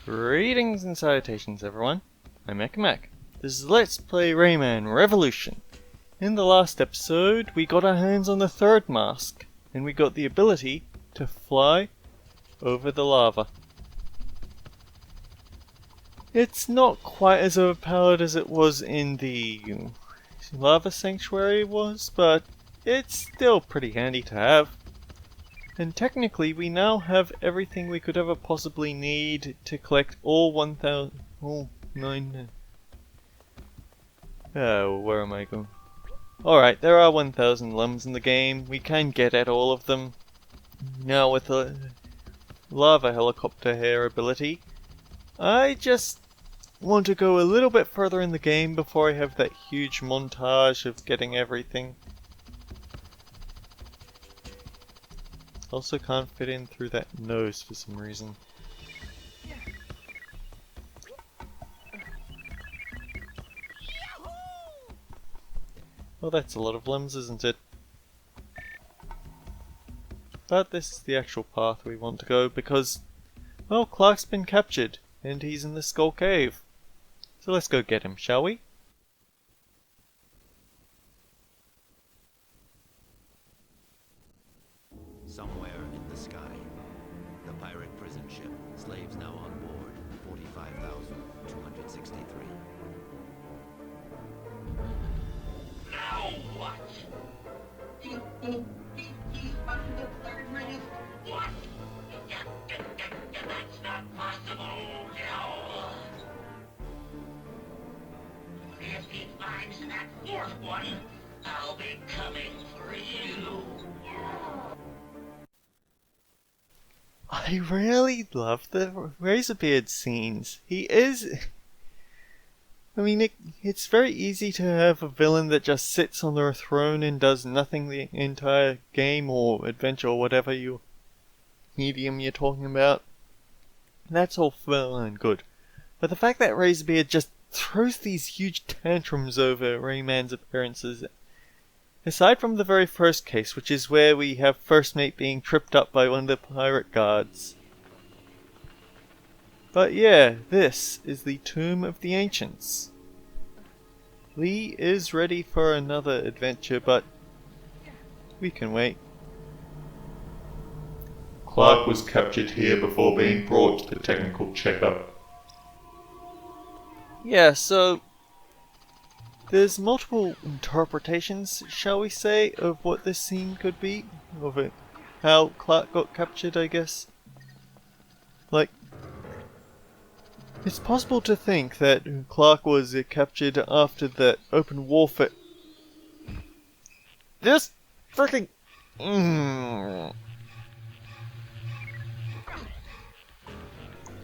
Greetings and salutations everyone, I'm Mac. This is Let's Play Rayman Revolution. In the last episode we got our hands on the third mask, and we got the ability to fly over the lava. It's not quite as overpowered as it was in the lava sanctuary was, but it's still pretty handy to have. And technically we now have everything we could ever possibly need to collect all 1,000... all 9... where am I going? Alright, there are 1,000 lums in the game. We can get at all of them. Now with the lava helicopter hair ability, I just want to go a little bit further in the game before I have that huge montage of getting everything. Also can't fit in through that nose for some reason. Well, that's a lot of limbs, isn't it? But this is the actual path we want to go because, well, Clark's been captured and he's in the Skull Cave. So let's go get him, shall we? Somewhere in the sky, the pirate prison ship, slaves now on board, 45,263. Now what? What? That's not possible, no. If he finds that fourth one, I'll be coming for you. I really love the Razorbeard scenes. He is... I mean, it's very easy to have a villain that just sits on their throne and does nothing the entire game or adventure or whatever medium you're talking about. That's all well and good. But the fact that Razorbeard just throws these huge tantrums over Rayman's appearances, aside from the very first case, which is where we have First Mate being tripped up by one of the pirate guards. But yeah, this is the Tomb of the Ancients. Lee is ready for another adventure, but we can wait. Clark was captured here before being brought to the technical checkup. Yeah, so there's multiple interpretations, shall we say, of what this scene could be, of it, how Clark got captured, I guess. Like, it's possible to think that Clark was captured after that open warfare. This freaking.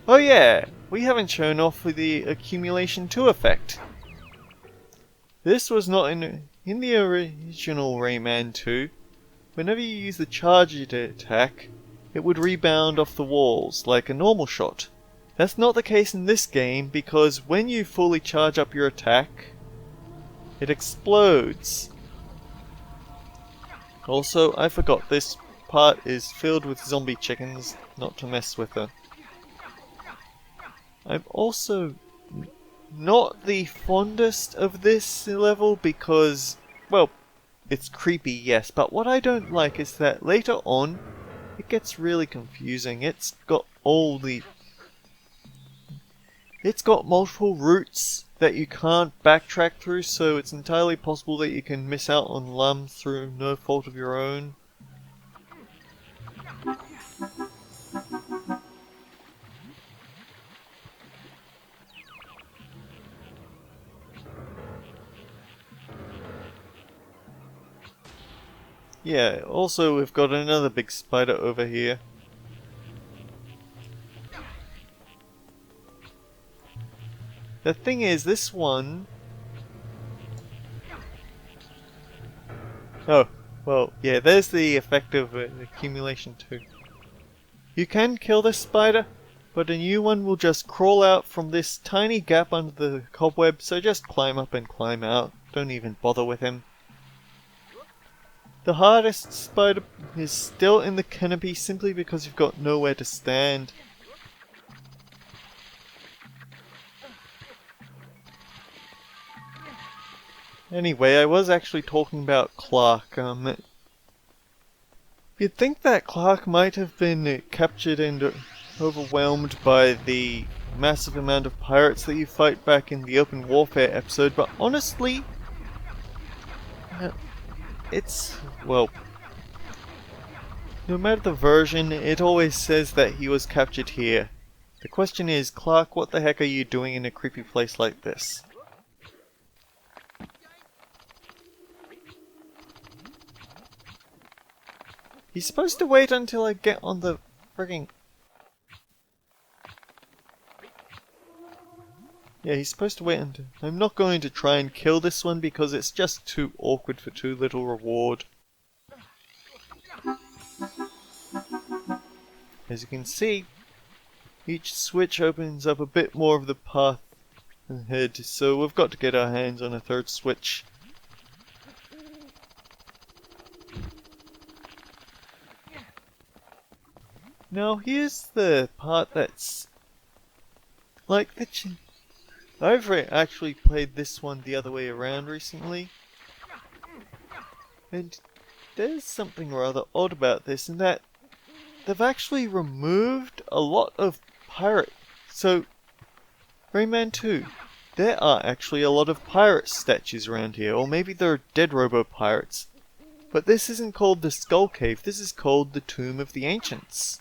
Oh yeah, we haven't shown off with the accumulation 2 effect. This was not in the original Rayman 2. Whenever you use the charged attack, it would rebound off the walls like a normal shot. That's not the case in this game because when you fully charge up your attack, it explodes. Also, I forgot this part is filled with zombie chickens, not to mess with them. I'm also not the fondest of this level because, well, it's creepy, yes, but what I don't like is that later on, it gets really confusing. It's got multiple routes that you can't backtrack through, so it's entirely possible that you can miss out on lums through no fault of your own. Yeah, also we've got another big spider over here. The thing is, this one... Oh, well, yeah, there's the effect of accumulation too. You can kill this spider, but a new one will just crawl out from this tiny gap under the cobweb, so just climb up and climb out. Don't even bother with him. The hardest spider is still in the canopy simply because you've got nowhere to stand. Anyway, I was actually talking about Clark. You'd think that Clark might have been captured and overwhelmed by the massive amount of pirates that you fight back in the open warfare episode, but honestly, well, no matter the version, it always says that he was captured here. The question is, Clark, what the heck are you doing in a creepy place like this? He's supposed to wait until I get on the frigging... Yeah, he's supposed to wait until... I'm not going to try and kill this one because it's just too awkward for too little reward. As you can see, each switch opens up a bit more of the path ahead, so we've got to get our hands on a third switch. Now here's the part that's like I've actually played this one the other way around recently, and there's something rather odd about this in that they've actually removed a lot of pirate. So, Rayman 2, there are actually a lot of pirate statues around here, or maybe they're dead robo-pirates. But this isn't called the Skull Cave, this is called the Tomb of the Ancients.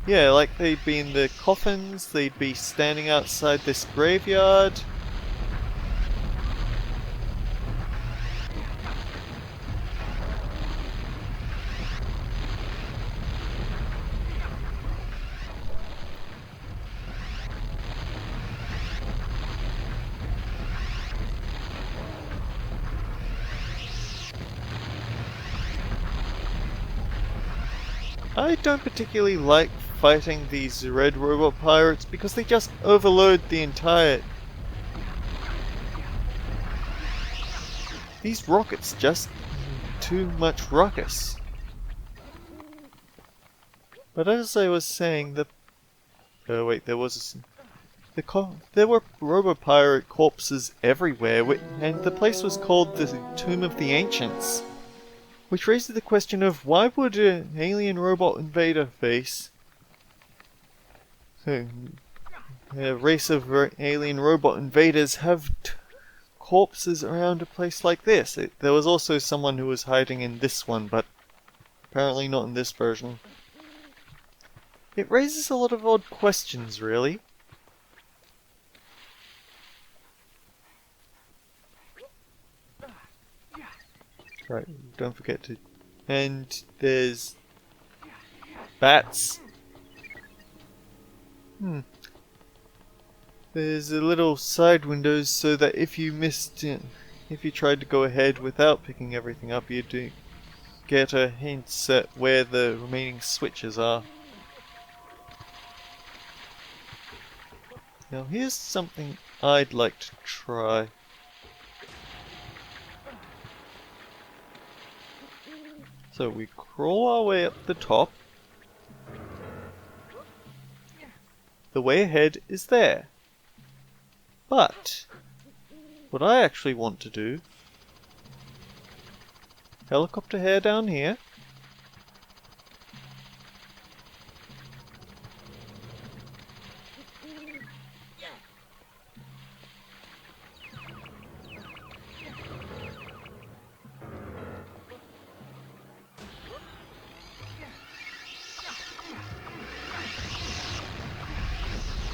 Yeah, like they'd be in the coffins, they'd be standing outside this graveyard. I don't particularly like fighting these red robot pirates because they just overload the entire... These rockets just too much ruckus. But as I was saying, oh wait, there was there were robot pirate corpses everywhere, and the place was called the Tomb of the Ancients. Which raises the question of why would an alien robot invader face a race of alien robot invaders have corpses around a place like this? There was also someone who was hiding in this one, but apparently not in this version. It raises a lot of odd questions, really. Right, don't forget to... And there's... bats. There's a little side windows so that if you missed it, if you tried to go ahead without picking everything up, you do get a hint at where the remaining switches are. Now here's something I'd like to try. So we crawl our way up the top. The way ahead is there. But what I actually want to do, helicopter hair down here.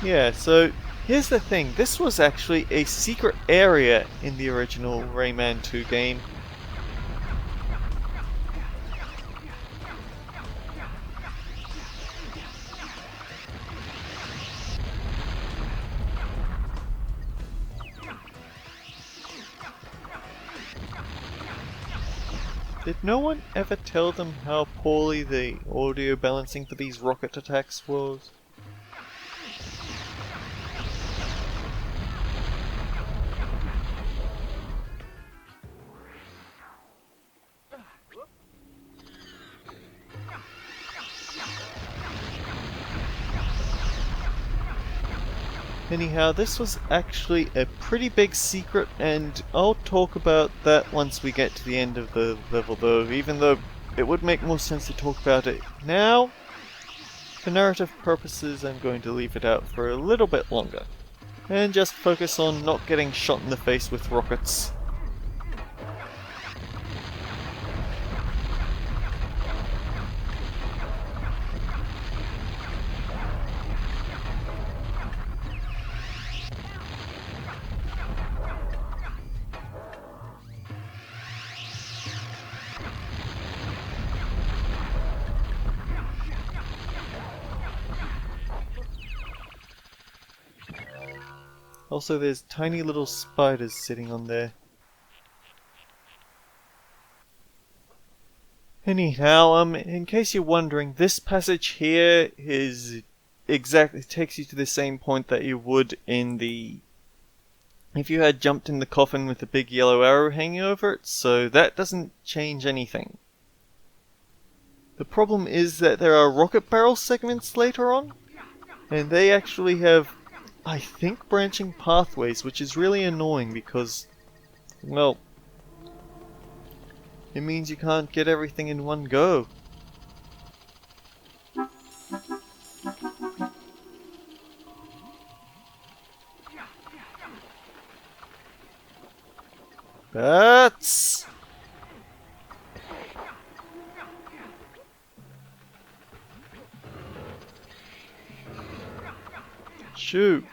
Yeah, so here's the thing, this was actually a secret area in the original Rayman 2 game. Did no one ever tell them how poorly the audio balancing for these rocket attacks was? Anyhow, this was actually a pretty big secret, and I'll talk about that once we get to the end of the level though, even though it would make more sense to talk about it now. For narrative purposes, I'm going to leave it out for a little bit longer, and just focus on not getting shot in the face with rockets. Also, there's tiny little spiders sitting on there. Anyhow, in case you're wondering, this passage here is exactly takes you to the same point that you would in the if you had jumped in the coffin with a big yellow arrow hanging over it, so that doesn't change anything. The problem is that there are rocket barrel segments later on, and they actually have, I think, branching pathways, which is really annoying because, well, it means you can't get everything in one go. Bats! Shoot!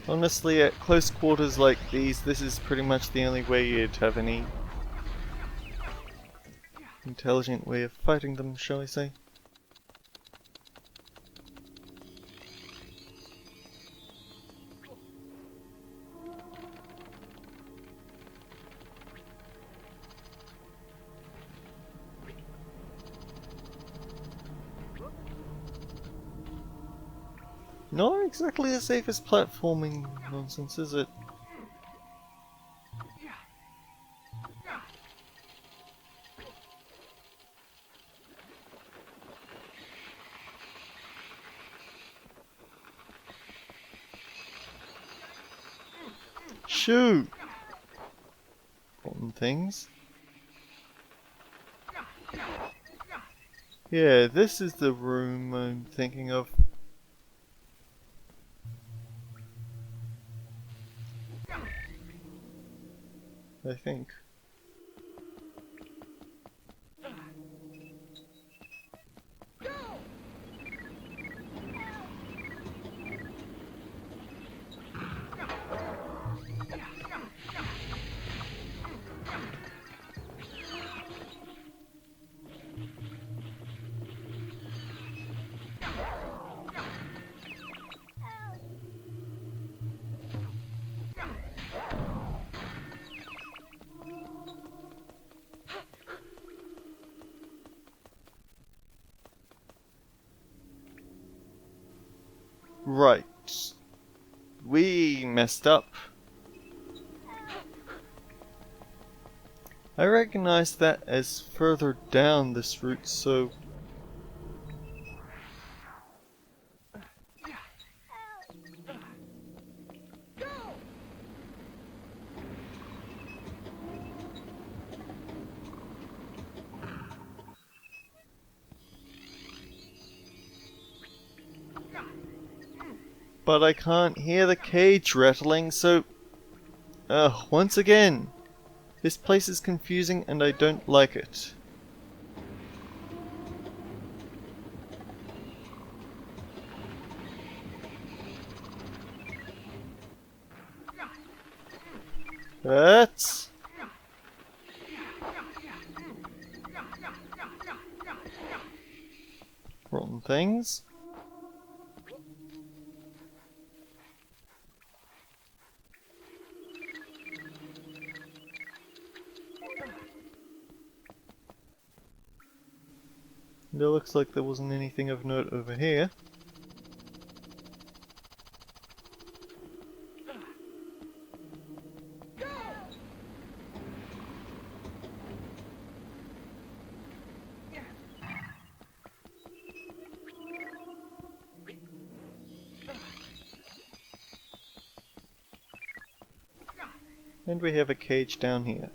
Honestly, at close quarters like these, this is pretty much the only way you'd have any intelligent way of fighting them, shall I say. Not exactly the safest platforming nonsense, is it? Shoot! Rotten things. Yeah, this is the room I'm thinking of. I think. Right. We messed up. I recognize that as further down this route, so... But I can't hear the cage rattling, so... once again, this place is confusing and I don't like it. That's... rotten things. And it looks like there wasn't anything of note over here. And we have a cage down here.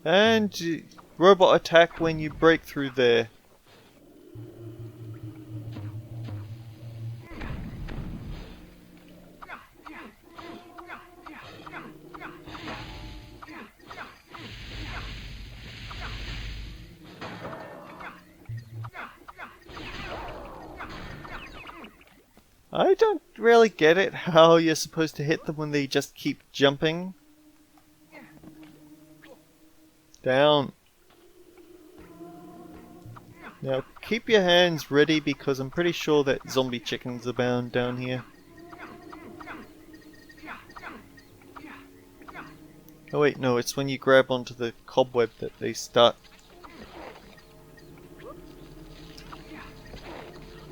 And robot attack when you break through there. I don't really get it how you're supposed to hit them when they just keep jumping. Down. Now keep your hands ready because I'm pretty sure that zombie chickens abound down here. Oh wait, no, it's when you grab onto the cobweb that they start.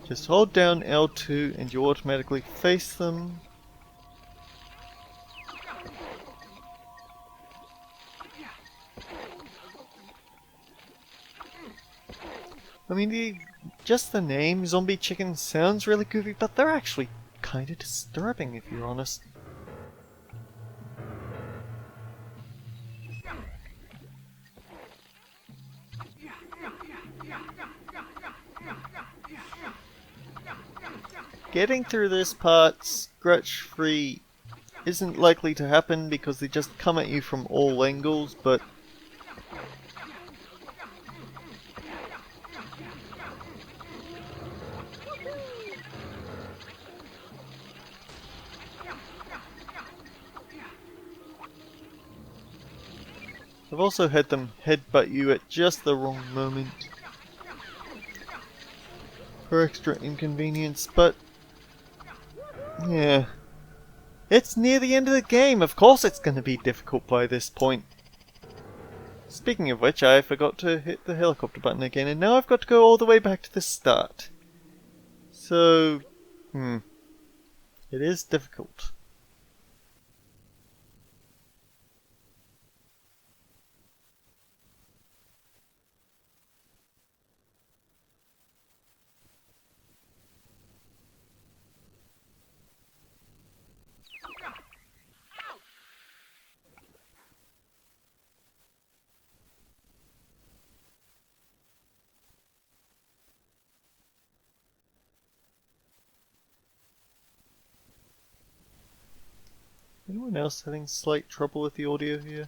Just hold down L2 and you automatically face them. I mean, just the name, zombie chicken, sounds really goofy, but they're actually kinda disturbing if you're honest. Getting through this part scratch-free isn't likely to happen because they just come at you from all angles, but I've also had them headbutt you at just the wrong moment for extra inconvenience, but yeah. It's near the end of the game, of course it's going to be difficult by this point. Speaking of which, I forgot to hit the helicopter button again, and now I've got to go all the way back to the start. So, it is difficult. Anyone else having slight trouble with the audio here?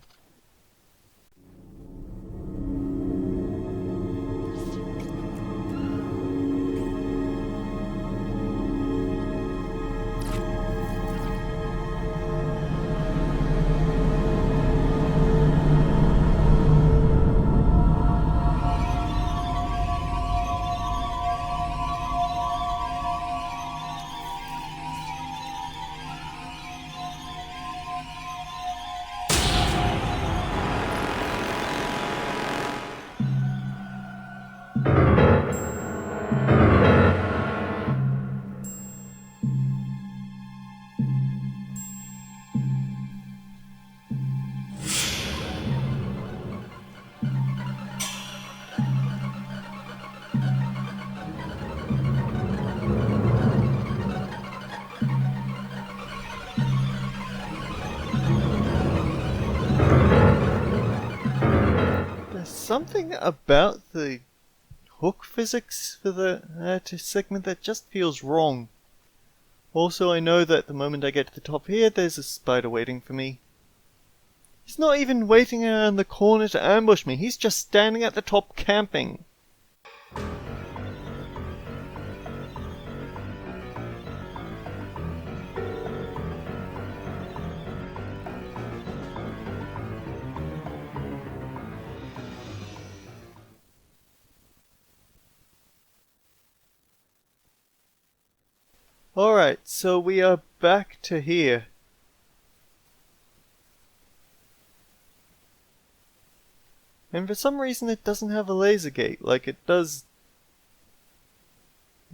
Something about the hook physics for the segment that just feels wrong. Also, I know that the moment I get to the top here, there's a spider waiting for me. He's not even waiting around the corner to ambush me, he's just standing at the top camping. Alright, so we are back to here. And for some reason it doesn't have a laser gate like it does.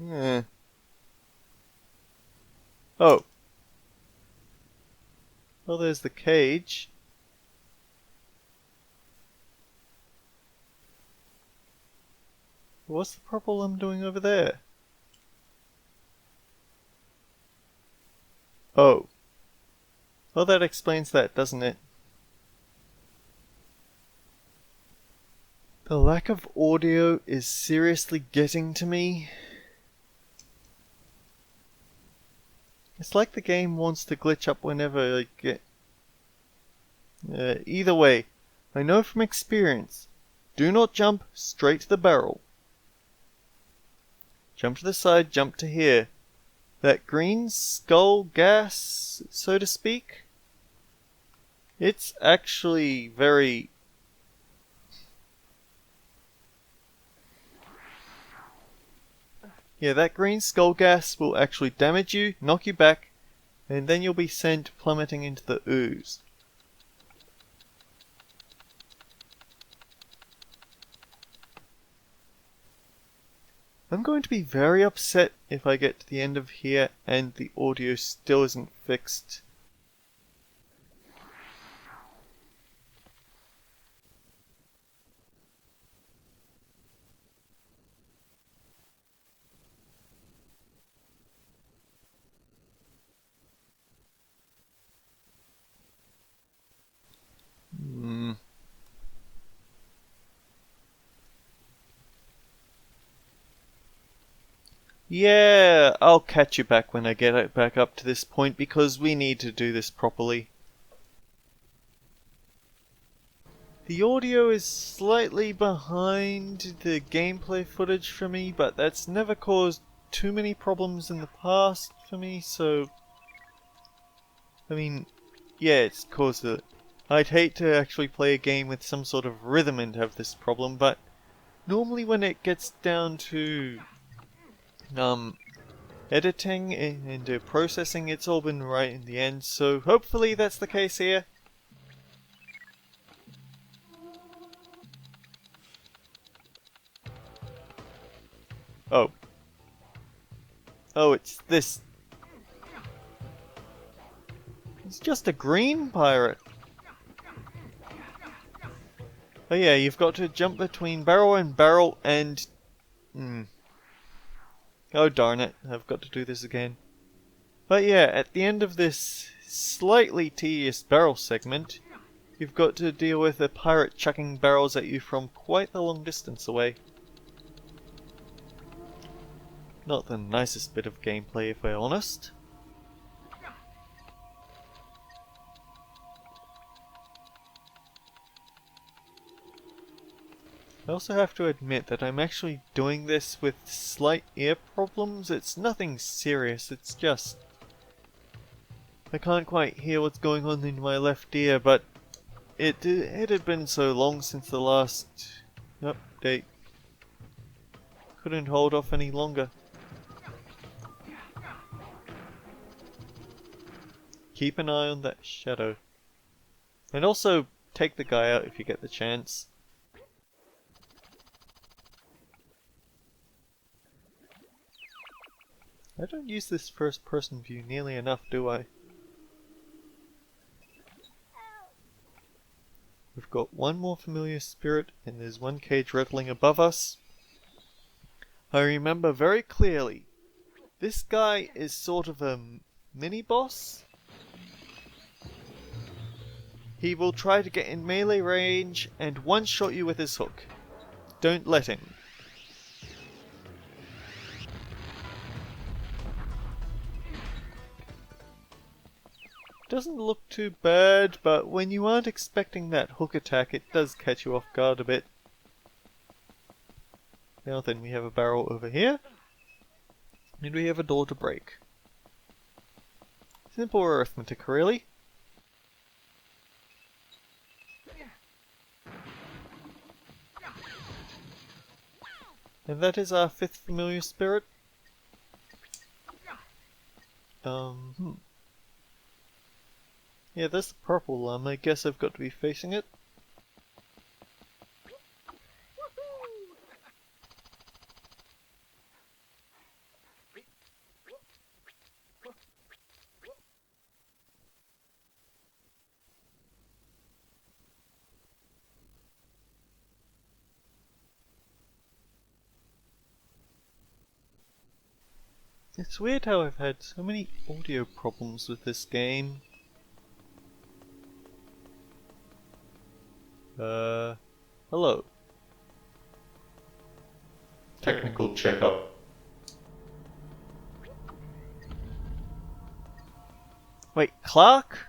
Eh. Oh. Well, there's the cage. What's the purple I'm doing over there? Oh. Well, that explains that, doesn't it? The lack of audio is seriously getting to me. It's like the game wants to glitch up whenever I get... either way, I know from experience, do not jump straight to the barrel. Jump to the side, jump to here. That green skull gas, so to speak, it's actually very... Yeah, that green skull gas will actually damage you, knock you back, and then you'll be sent plummeting into the ooze. I'm going to be very upset if I get to the end of here and the audio still isn't fixed. Yeah, I'll catch you back when I get back up to this point because we need to do this properly. The audio is slightly behind the gameplay footage for me, but that's never caused too many problems in the past for me, so... I mean, yeah, it's caused a... I'd hate to actually play a game with some sort of rhythm and have this problem, but normally when it gets down to editing and processing, it's all been right in the end, so hopefully that's the case here. Oh. Oh, it's this. It's just a green pirate. Oh yeah, you've got to jump between barrel and barrel and... Oh darn it, I've got to do this again. But yeah, at the end of this slightly tedious barrel segment, you've got to deal with a pirate chucking barrels at you from quite a long distance away. Not the nicest bit of gameplay, if we're honest. I also have to admit that I'm actually doing this with slight ear problems. It's nothing serious, it's just... I can't quite hear what's going on in my left ear, but it had been so long since the last update. Couldn't hold off any longer. Keep an eye on that shadow. And also, take the guy out if you get the chance. I don't use this first person view nearly enough, do I? We've got one more familiar spirit, and there's one cage rattling above us. I remember very clearly, this guy is sort of a mini-boss. He will try to get in melee range and one-shot you with his hook. Don't let him. Doesn't look too bad, but when you aren't expecting that hook attack, it does catch you off guard a bit. Now then, we have a barrel over here, and we have a door to break. Simple arithmetic, really. And that is our fifth familiar spirit. Yeah, there's the purple I guess I've got to be facing it. It's weird how I've had so many audio problems with this game. Hello. Technical checkup. Wait, Clark?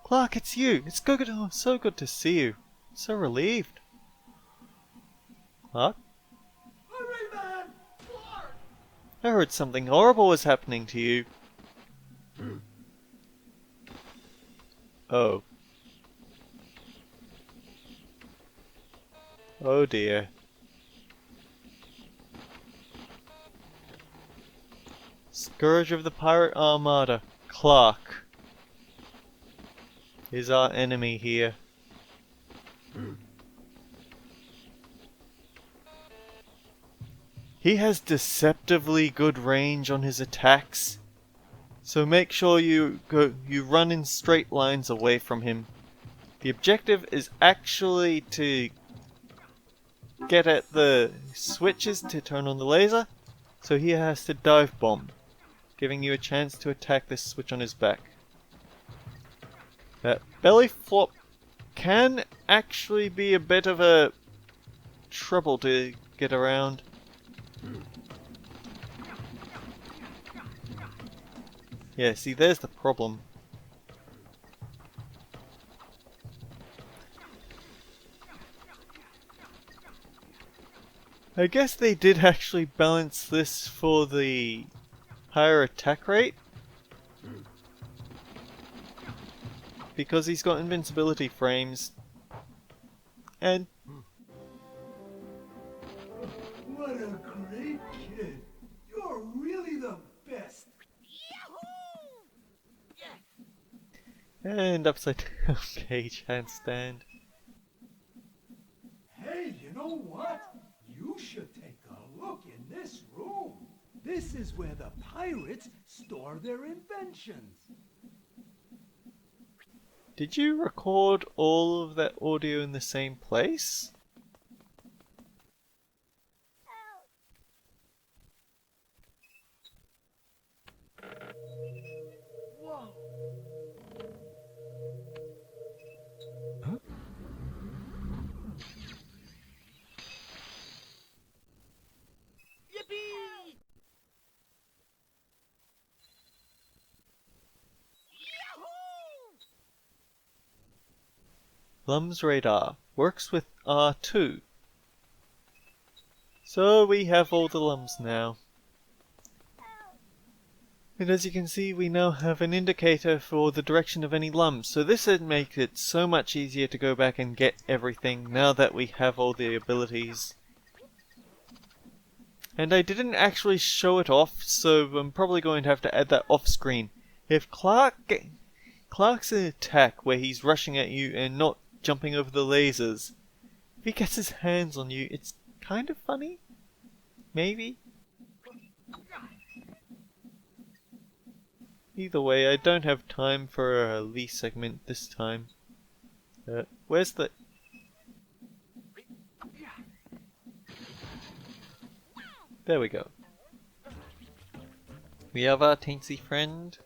Clark, it's you! It's good, oh, so good to see you. I'm so relieved. Clark? Rayman! Clark! I heard something horrible was happening to you. Oh. Oh dear. Scourge of the Pirate Armada, Clark, is our enemy here. He has deceptively good range on his attacks, so make sure you run in straight lines away from him. The objective is actually to get at the switches to turn on the laser, so he has to dive bomb, giving you a chance to attack this switch on his back. That belly flop can actually be a bit of a trouble to get around. Yeah, see, there's the problem. I guess they did actually balance this for the higher attack rate, because he's got invincibility frames, and What a great kid! You're really the best! upside down cage handstand. Hey, you know what? You should take a look in this room. This is where the pirates store their inventions. Did you record all of that audio in the same place? Whoa! Yippee! Lum's radar works with R2. So we have all the lums now. And as you can see, we now have an indicator for the direction of any lums. So this would make it so much easier to go back and get everything now that we have all the abilities. And I didn't actually show it off, so I'm probably going to have to add that off screen. If Clark's attack where he's rushing at you and not jumping over the lasers, if he gets his hands on you, it's kind of funny. Maybe. Either way, I don't have time for a Lee segment this time. Where's the... There we go. We have our teensy friend.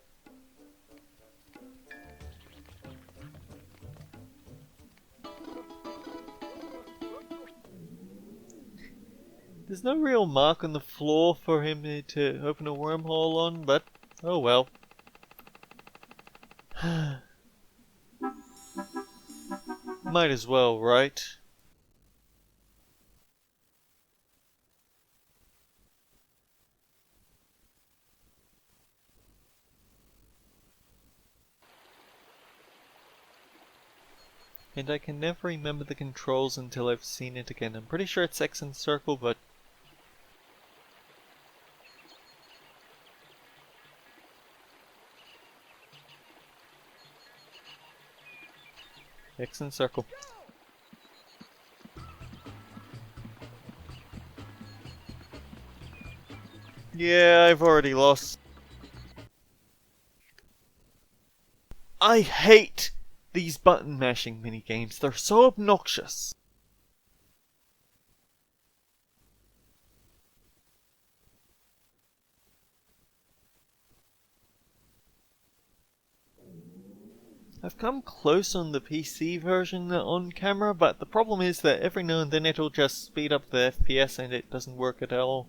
There's no real mark on the floor for him to open a wormhole on, but oh well. Might as well, right? And I can never remember the controls until I've seen it again. I'm pretty sure it's X and circle, but... X and circle. Yeah, I've already lost. I hate these button mashing minigames. They're so obnoxious. I've come close on the PC version on camera, but the problem is that every now and then it'll just speed up the FPS and it doesn't work at all.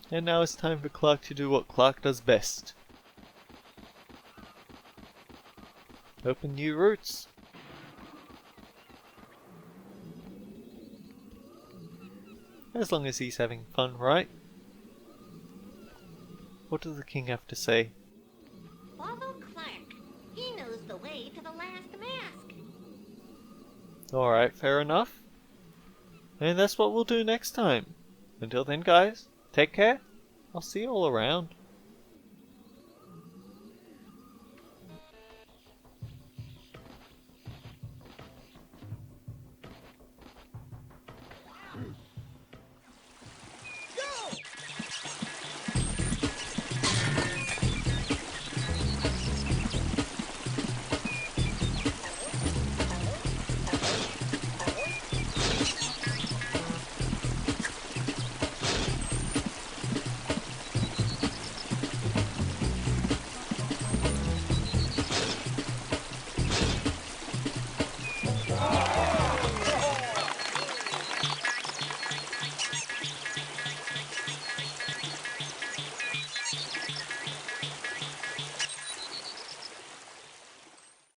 And now it's time for Clark to do what Clark does best. Open new routes. As long as he's having fun, right? What does the king have to say? Follow Clark. He knows the way to the last mask. Alright, fair enough. And that's what we'll do next time. Until then, guys, take care. I'll see you all around.